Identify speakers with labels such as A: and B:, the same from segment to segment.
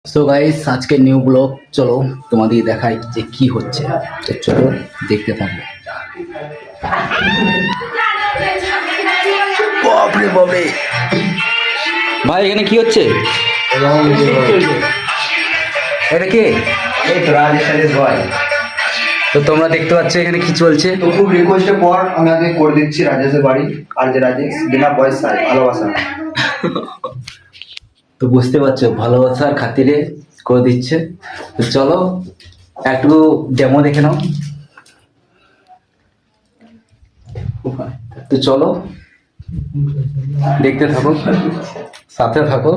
A: So guys আজকে new blog, চলো তোমাদের দেখাই যে কি হচ্ছে। তো চলো দেখতে থাকো। বাপরে বাপরে ভাই, এখানে কি হচ্ছে? এটা কে?
B: এই তো রাজেশ ভাই।
A: তো তোমরা দেখতে পাচ্ছ এখানে কি চলছে।
B: তো খুব রিকোয়েস্টের পর আমি আগে করে দিচ্ছি রাজেশের বাড়ি। আর যে রাজেশ বিনা পয়সায় ভালোবাসা।
A: তো বুঝতে পারছো, ভালোবাসার খাতিরে করে দিচ্ছে। তো চলো একটু ডেমো দেখে নাও। তো চলো দেখতে থাকো, সাথে থাকো।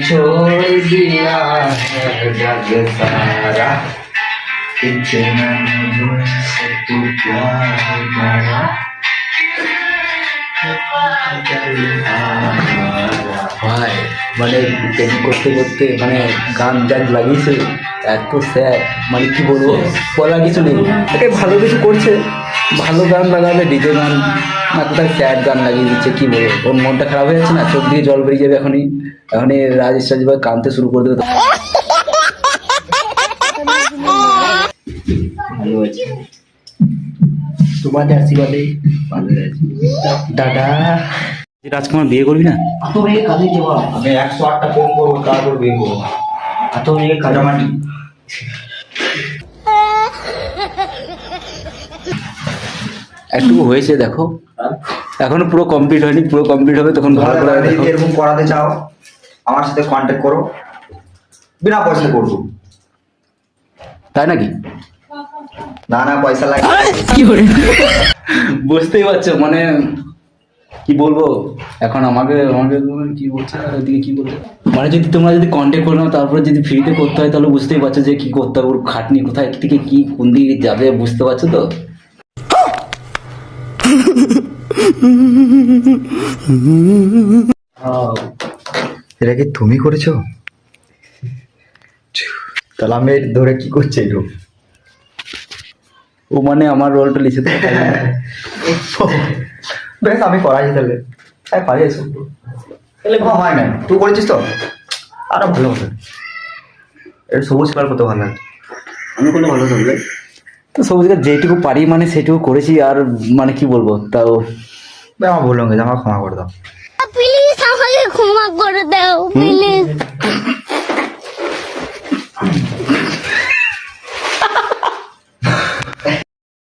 B: छोड़ दिया है जग सारा, इतना मुझसे तू प्यार करा।
A: ভাই মানে প্রেম করতে করতে মানে গান টান লাগিয়েছে, এত স্যাড, মানে কি বলবো, বলার কিছু নেই। একে ভালো কিছু করছে, ভালো গান লাগাবে, ডিজে গান না, কোথায় স্যাড গান লাগিয়ে দিচ্ছে। কি বলবো, ওর মনটা খারাপ হয়ে যাচ্ছে না, চোখ দিয়ে জল বেরিয়ে যাবে এখনই। এখনই রাজেশ ভাই কাঁদতে শুরু করে দেবে।
B: ভালো আছে, তোমাদের আশীর্বাদে ভালো আছে দাদা।
A: রাজকুমার বিয়ে করবি না?
B: তো মেয়ে কাজে যাবো, আমি 108টা ফোন করবো, তারপর বিয়ে করবো। এত মেয়ে কাটামাটি
A: একটু হয়েছে দেখো, এখনো পুরো কমপ্লিট হয়নি, পুরো কমপ্লিট হবে তখন ভালো করে
B: যদি
A: দেখো।
B: এরকম করাতে চাও আমার সাথে কন্ট্যাক্ট করো, বিনা পয়সা করবো।
A: তাই নাকি?
B: না না, পয়সা লাগে।
A: বুঝতেই পারছো, মানে কি বলবো এখন, আমাকে আমাকে কি বলছে আর ওদিকে কি বলছে, মানে যদি তোমরা যদি কন্ট্যাক্ট করে নাও তারপরে যদি ফ্রিতে করতে হয় তাহলে বুঝতেই পারছো যে কি করতে হবে, ওর খাটনি কোথায় থেকে কি কোন দিকে যাবে, বুঝতে পারছো তো।
B: এটা কি তুমি করেছো? তাহলে আমি ধরে কি করছে একটু?
A: ও মানে আমার রোলটা লিখে তো
B: বেশ আমি করাই তাহলে, তাই পারি এসব তাহলে হয় না। তুই করেছিস তো আরো ভালো হবে। এটা সবুজ কালার কত ভালো লাগে, আমি করলে ভালো থাকবে।
A: তো সব জায়গায় যেটুকু পারি মানে সেটুকু করেছি, আর মানে কি বলবো তাও।
B: আমার ভুল হয়ে গেছে, আমার ক্ষমা করে দাও
C: প্লিজ, আমাকে ক্ষমা করে দাও প্লিজ।